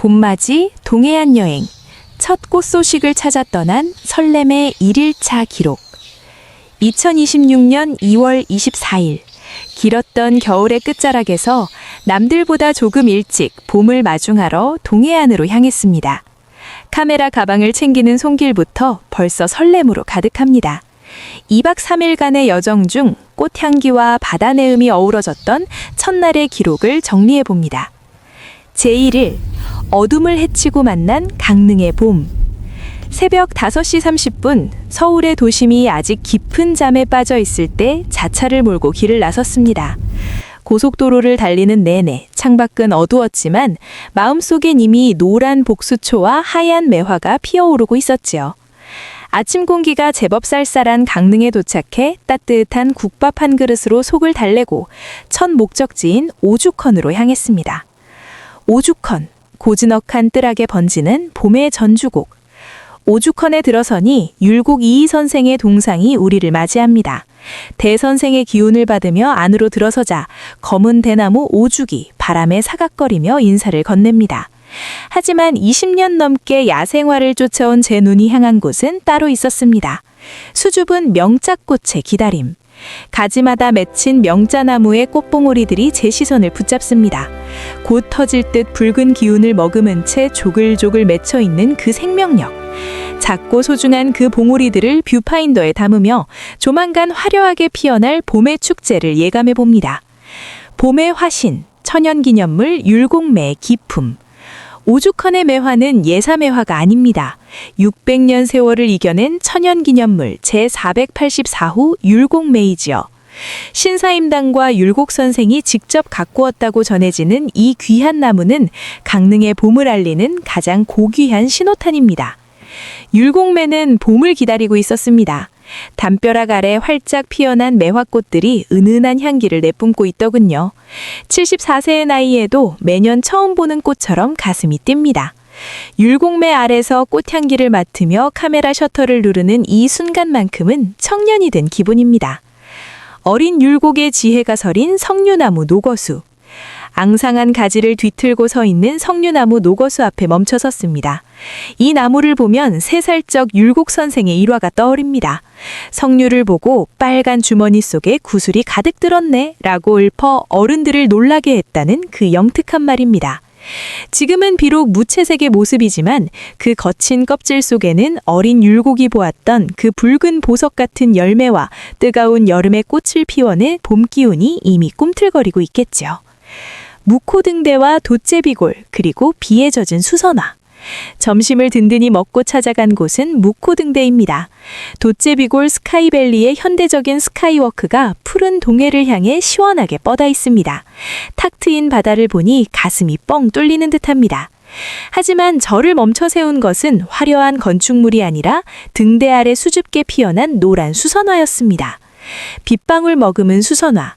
봄맞이 동해안 여행, 첫 꽃소식을 찾아 떠난 설렘의 1일차 기록. 2026년 2월 24일, 길었던 겨울의 끝자락에서 남들보다 조금 일찍 봄을 마중하러 동해안으로 향했습니다. 카메라 가방을 챙기는 손길부터 벌써 설렘으로 가득합니다. 2박 3일간의 여정 중 꽃향기와 바다 내음이 어우러졌던 첫날의 기록을 정리해봅니다. 제1일, 어둠을 헤치고 만난 강릉의 봄. 새벽 5시 30분, 서울의 도심이 아직 깊은 잠에 빠져 있을 때 자차를 몰고 길을 나섰습니다. 고속도로를 달리는 내내 창밖은 어두웠지만 마음속엔 이미 노란 복수초와 하얀 매화가 피어오르고 있었지요. 아침 공기가 제법 쌀쌀한 강릉에 도착해 따뜻한 국밥 한 그릇으로 속을 달래고 첫 목적지인 오죽헌으로 향했습니다. 오죽헌, 고즈넉한 뜰악에 번지는 봄의 전주곡. 오죽헌에 들어서니 율곡 이희 선생의 동상이 우리를 맞이합니다. 대선생의 기운을 받으며 안으로 들어서자 검은 대나무 오죽이 바람에 사각거리며 인사를 건넵니다. 하지만 20년 넘게 야생화를 쫓아온 제 눈이 향한 곳은 따로 있었습니다. 수줍은 명짜꽃의 기다림. 가지마다 맺힌 명짜나무의 꽃봉오리들이 제 시선을 붙잡습니다. 곧 터질 듯 붉은 기운을 머금은 채 조글조글 맺혀있는 그 생명력. 작고 소중한 그 봉오리들을 뷰파인더에 담으며 조만간 화려하게 피어날 봄의 축제를 예감해봅니다. 봄의 화신, 천연기념물 율곡매의 기품. 오죽헌의 매화는 예사매화가 아닙니다. 600년 세월을 이겨낸 천연기념물 제484호 율곡매이지요. 신사임당과 율곡 선생이 직접 가꾸었다고 전해지는 이 귀한 나무는 강릉의 봄을 알리는 가장 고귀한 신호탄입니다. 율곡매는 봄을 기다리고 있었습니다. 담벼락 아래 활짝 피어난 매화꽃들이 은은한 향기를 내뿜고 있더군요. 74세의 나이에도 매년 처음 보는 꽃처럼 가슴이 뜁니다. 율곡매 아래서 꽃향기를 맡으며 카메라 셔터를 누르는 이 순간만큼은 청년이 된 기분입니다. 어린 율곡의 지혜가 서린 석류나무 노거수. 앙상한 가지를 뒤틀고 서 있는 석류나무 노거수 앞에 멈춰섰습니다. 이 나무를 보면 3살적 율곡 선생의 일화가 떠오릅니다. 석류를 보고 빨간 주머니 속에 구슬이 가득 들었네 라고 읊어 어른들을 놀라게 했다는 그 영특한 말입니다. 지금은 비록 무채색의 모습이지만 그 거친 껍질 속에는 어린 율곡이 보았던 그 붉은 보석 같은 열매와 뜨거운 여름의 꽃을 피워내 봄 기운이 이미 꿈틀거리고 있겠죠. 무코등대와 돛제비골, 그리고 비에 젖은 수선화. 점심을 든든히 먹고 찾아간 곳은 무코등대입니다. 돛제비골 스카이밸리의 현대적인 스카이워크가 푸른 동해를 향해 시원하게 뻗어 있습니다. 탁 트인 바다를 보니 가슴이 뻥 뚫리는 듯합니다. 하지만 저를 멈춰 세운 것은 화려한 건축물이 아니라 등대 아래 수줍게 피어난 노란 수선화였습니다. 빗방울 머금은 수선화.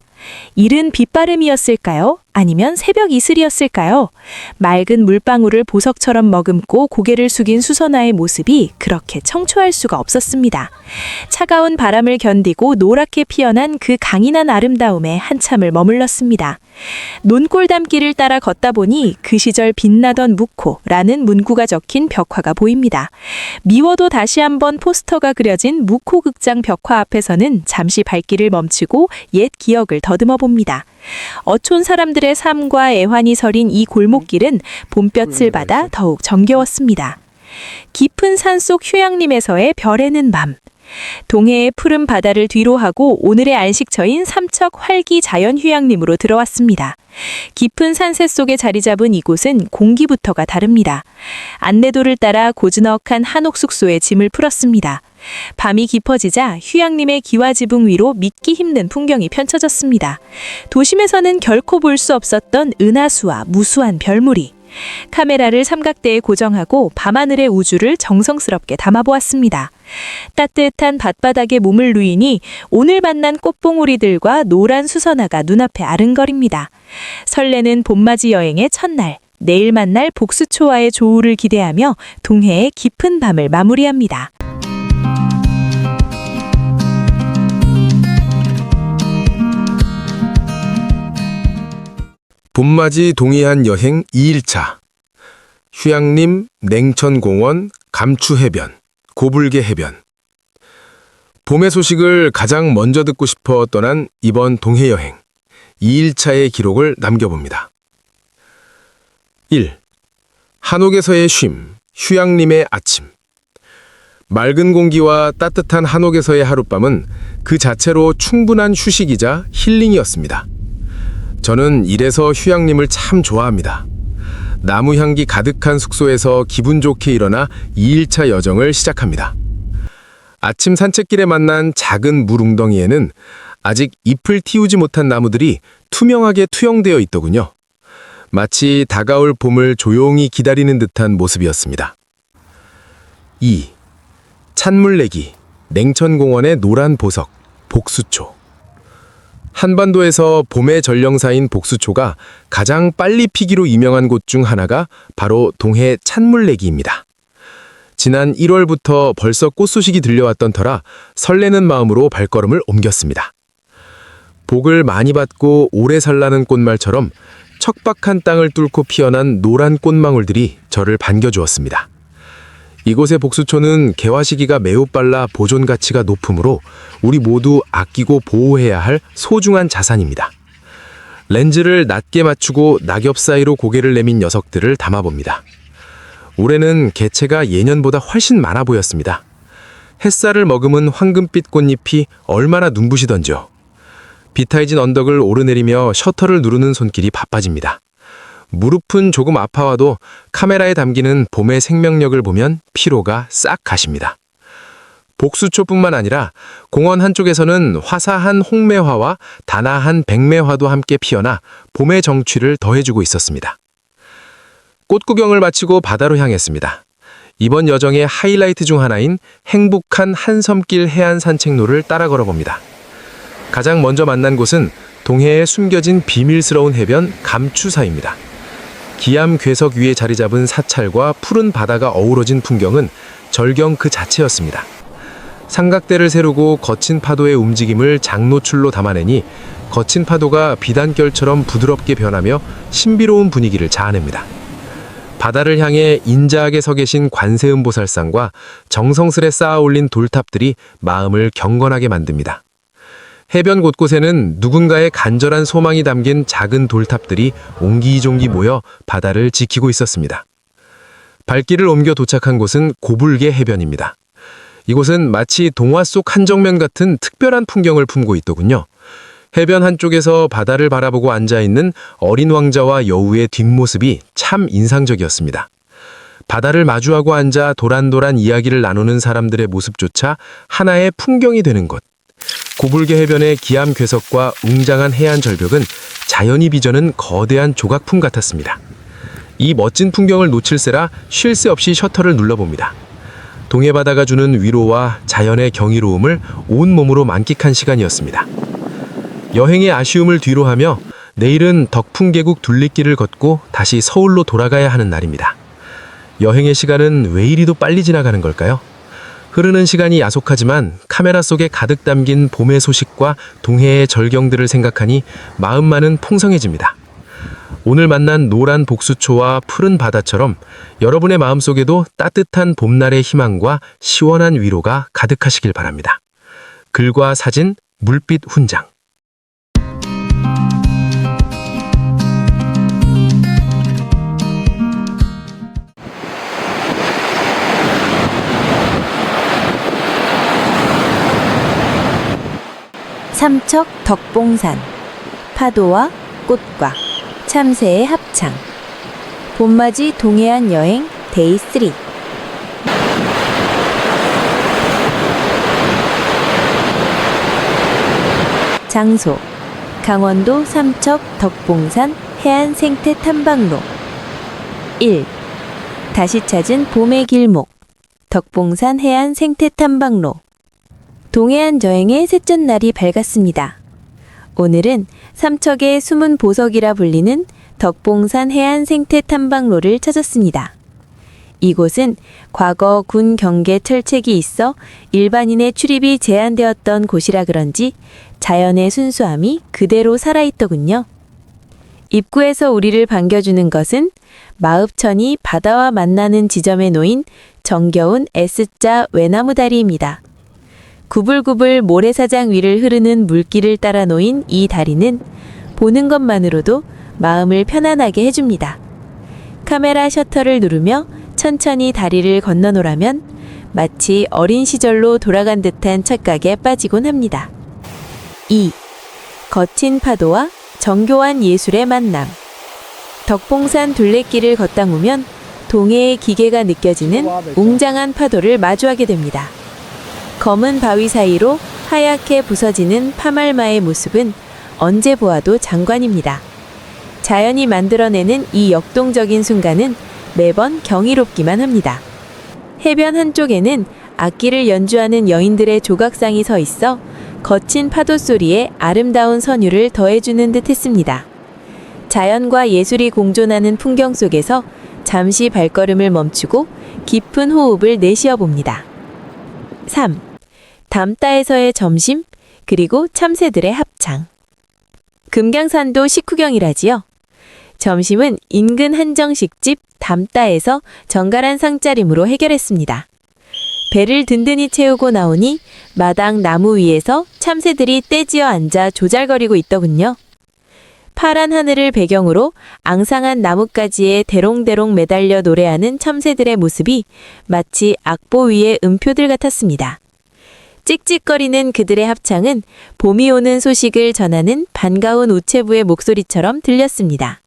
이른 빗바람이었을까요? 아니면 새벽 이슬이었을까요? 맑은 물방울을 보석처럼 머금고 고개를 숙인 수선화의 모습이 그렇게 청초할 수가 없었습니다. 차가운 바람을 견디고 노랗게 피어난 그 강인한 아름다움에 한참을 머물렀습니다. 논골담길을 따라 걷다 보니 그 시절 빛나던 무코라는 문구가 적힌 벽화가 보입니다. 미워도 다시 한번 포스터가 그려진 무코 극장 벽화 앞에서는 잠시 발길을 멈추고 옛 기억을 더듬어 봅니다. 어촌 사람들의 삶과 애환이 서린 이 골목길은 봄볕을 받아 더욱 정겨웠습니다. 깊은 산속 휴양림에서의 별에는 밤. 동해의 푸른 바다를 뒤로하고 오늘의 안식처인 삼척 활기 자연휴양림으로 들어왔습니다. 깊은 산새 속에 자리 잡은 이곳은 공기부터가 다릅니다. 안내도를 따라 고즈넉한 한옥 숙소에 짐을 풀었습니다. 밤이 깊어지자 휴양림의 기와지붕 위로 믿기 힘든 풍경이 펼쳐졌습니다. 도심에서는 결코 볼 수 없었던 은하수와 무수한 별무리. 카메라를 삼각대에 고정하고 밤하늘의 우주를 정성스럽게 담아보았습니다. 따뜻한 밭바닥에 몸을 누이니 오늘 만난 꽃봉오리들과 노란 수선화가 눈앞에 아른거립니다. 설레는 봄맞이 여행의 첫날, 내일 만날 복수초와의 조우를 기대하며 동해의 깊은 밤을 마무리합니다. 봄맞이 동해안 여행 2일차. 휴양림, 냉천공원, 감추해변, 고불개 해변. 봄의 소식을 가장 먼저 듣고 싶어 떠난 이번 동해 여행. 2일차의 기록을 남겨봅니다. 1. 한옥에서의 쉼, 휴양림의 아침. 맑은 공기와 따뜻한 한옥에서의 하룻밤은 그 자체로 충분한 휴식이자 힐링이었습니다. 저는 이래서 휴양림을 참 좋아합니다. 나무 향기 가득한 숙소에서 기분 좋게 일어나 2일차 여정을 시작합니다. 아침 산책길에 만난 작은 물 웅덩이에는 아직 잎을 틔우지 못한 나무들이 투명하게 투영되어 있더군요. 마치 다가올 봄을 조용히 기다리는 듯한 모습이었습니다. 2. 찬물내기, 냉천공원의 노란 보석, 복수초. 한반도에서 봄의 전령사인 복수초가 가장 빨리 피기로 유명한 곳 중 하나가 바로 동해 찬물내기입니다. 지난 1월부터 벌써 꽃 소식이 들려왔던 터라 설레는 마음으로 발걸음을 옮겼습니다. 복을 많이 받고 오래 살라는 꽃말처럼 척박한 땅을 뚫고 피어난 노란 꽃망울들이 저를 반겨주었습니다. 이곳의 복수초는 개화 시기가 매우 빨라 보존 가치가 높으므로 우리 모두 아끼고 보호해야 할 소중한 자산입니다. 렌즈를 낮게 맞추고 낙엽 사이로 고개를 내민 녀석들을 담아봅니다. 올해는 개체가 예년보다 훨씬 많아 보였습니다. 햇살을 머금은 황금빛 꽃잎이 얼마나 눈부시던지요. 비타이진 언덕을 오르내리며 셔터를 누르는 손길이 바빠집니다. 무릎은 조금 아파와도 카메라에 담기는 봄의 생명력을 보면 피로가 싹 가십니다. 복수초뿐만 아니라 공원 한쪽에서는 화사한 홍매화와 다나한 백매화도 함께 피어나 봄의 정취를 더해주고 있었습니다. 꽃구경을 마치고 바다로 향했습니다. 이번 여정의 하이라이트 중 하나인 행복한 한섬길 해안 산책로를 따라 걸어봅니다. 가장 먼저 만난 곳은 동해에 숨겨진 비밀스러운 해변 감추사입니다. 기암 괴석 위에 자리 잡은 사찰과 푸른 바다가 어우러진 풍경은 절경 그 자체였습니다. 삼각대를 세우고 거친 파도의 움직임을 장노출로 담아내니 거친 파도가 비단결처럼 부드럽게 변하며 신비로운 분위기를 자아냅니다. 바다를 향해 인자하게 서 계신 관세음보살상과 정성스레 쌓아 올린 돌탑들이 마음을 경건하게 만듭니다. 해변 곳곳에는 누군가의 간절한 소망이 담긴 작은 돌탑들이 옹기종기 모여 바다를 지키고 있었습니다. 발길을 옮겨 도착한 곳은 고불개 해변입니다. 이곳은 마치 동화 속 한정면 같은 특별한 풍경을 품고 있더군요. 해변 한쪽에서 바다를 바라보고 앉아있는 어린 왕자와 여우의 뒷모습이 참 인상적이었습니다. 바다를 마주하고 앉아 도란도란 이야기를 나누는 사람들의 모습조차 하나의 풍경이 되는 곳. 고불개 해변의 기암 괴석과 웅장한 해안 절벽은 자연이 빚어낸 거대한 조각품 같았습니다. 이 멋진 풍경을 놓칠세라 쉴 새 없이 셔터를 눌러봅니다. 동해바다가 주는 위로와 자연의 경이로움을 온몸으로 만끽한 시간이었습니다. 여행의 아쉬움을 뒤로하며 내일은 덕풍계곡 둘레길을 걷고 다시 서울로 돌아가야 하는 날입니다. 여행의 시간은 왜 이리도 빨리 지나가는 걸까요? 흐르는 시간이 야속하지만 카메라 속에 가득 담긴 봄의 소식과 동해의 절경들을 생각하니 마음만은 풍성해집니다. 오늘 만난 노란 복수초와 푸른 바다처럼 여러분의 마음속에도 따뜻한 봄날의 희망과 시원한 위로가 가득하시길 바랍니다. 글과 사진, 물빛 훈장. 삼척 덕봉산, 파도와 꽃과 참새의 합창. 봄맞이 동해안 여행 데이 3. 장소 강원도 삼척 덕봉산 해안 생태 탐방로. 1. 다시 찾은 봄의 길목 덕봉산 해안 생태 탐방로. 동해안 여행의 셋째 날이 밝았습니다. 오늘은 삼척의 숨은 보석이라 불리는 덕봉산 해안 생태 탐방로를 찾았습니다. 이곳은 과거 군 경계 철책이 있어 일반인의 출입이 제한되었던 곳이라 그런지 자연의 순수함이 그대로 살아있더군요. 입구에서 우리를 반겨주는 것은 마읍천이 바다와 만나는 지점에 놓인 정겨운 S자 외나무 다리입니다. 구불구불 모래사장 위를 흐르는 물길을 따라 놓인 이 다리는 보는 것만으로도 마음을 편안하게 해줍니다. 카메라 셔터를 누르며 천천히 다리를 건너노라면 마치 어린 시절로 돌아간 듯한 착각에 빠지곤 합니다. 2. 거친 파도와 정교한 예술의 만남. 덕봉산 둘레길을 걷다 보면 동해의 기계가 느껴지는 웅장한 파도를 마주하게 됩니다. 검은 바위 사이로 하얗게 부서지는 파말마의 모습은 언제 보아도 장관입니다. 자연이 만들어내는 이 역동적인 순간은 매번 경이롭기만 합니다. 해변 한쪽에는 악기를 연주하는 여인들의 조각상이 서 있어 거친 파도 소리에 아름다운 선율을 더해주는 듯 했습니다. 자연과 예술이 공존하는 풍경 속에서 잠시 발걸음을 멈추고 깊은 호흡을 내쉬어 봅니다. 3. 담따에서의 점심, 그리고 참새들의 합창. 금강산도 식후경이라지요. 점심은 인근 한정식집 담따에서 정갈한 상차림으로 해결했습니다. 배를 든든히 채우고 나오니 마당 나무 위에서 참새들이 떼지어 앉아 조잘거리고 있더군요. 파란 하늘을 배경으로 앙상한 나뭇가지에 대롱대롱 매달려 노래하는 참새들의 모습이 마치 악보 위의 음표들 같았습니다. 찍찍거리는 그들의 합창은 봄이 오는 소식을 전하는 반가운 우체부의 목소리처럼 들렸습니다.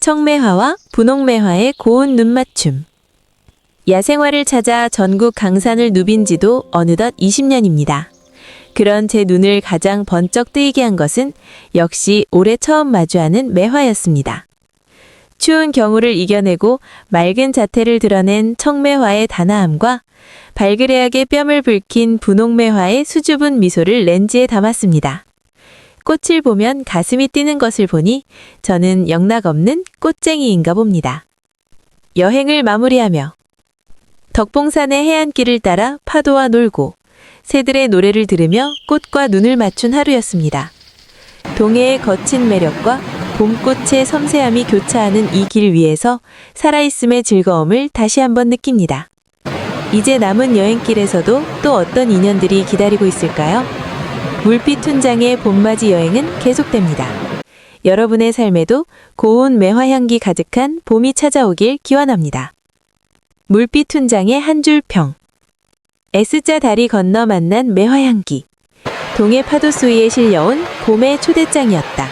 청매화와 분홍매화의 고운 눈맞춤. 야생화를 찾아 전국 강산을 누빈 지도 어느덧 20년입니다. 그런 제 눈을 가장 번쩍 뜨이게 한 것은 역시 올해 처음 마주하는 매화였습니다. 추운 겨울을 이겨내고 맑은 자태를 드러낸 청매화의 단아함과 발그레하게 뺨을 붉힌 분홍매화의 수줍은 미소를 렌즈에 담았습니다. 꽃을 보면 가슴이 뛰는 것을 보니 저는 영락없는 꽃쟁이인가 봅니다. 여행을 마무리하며 덕봉산의 해안길을 따라 파도와 놀고 새들의 노래를 들으며 꽃과 눈을 맞춘 하루였습니다. 동해의 거친 매력과 봄꽃의 섬세함이 교차하는 이 길 위에서 살아있음의 즐거움을 다시 한번 느낍니다. 이제 남은 여행길에서도 또 어떤 인연들이 기다리고 있을까요? 물빛 툰장의 봄맞이 여행은 계속됩니다. 여러분의 삶에도 고운 매화향기 가득한 봄이 찾아오길 기원합니다. 물빛 툰장의 한 줄 평. S자 다리 건너 만난 매화향기. 동해 파도 수위에 실려온 봄의 초대장이었다.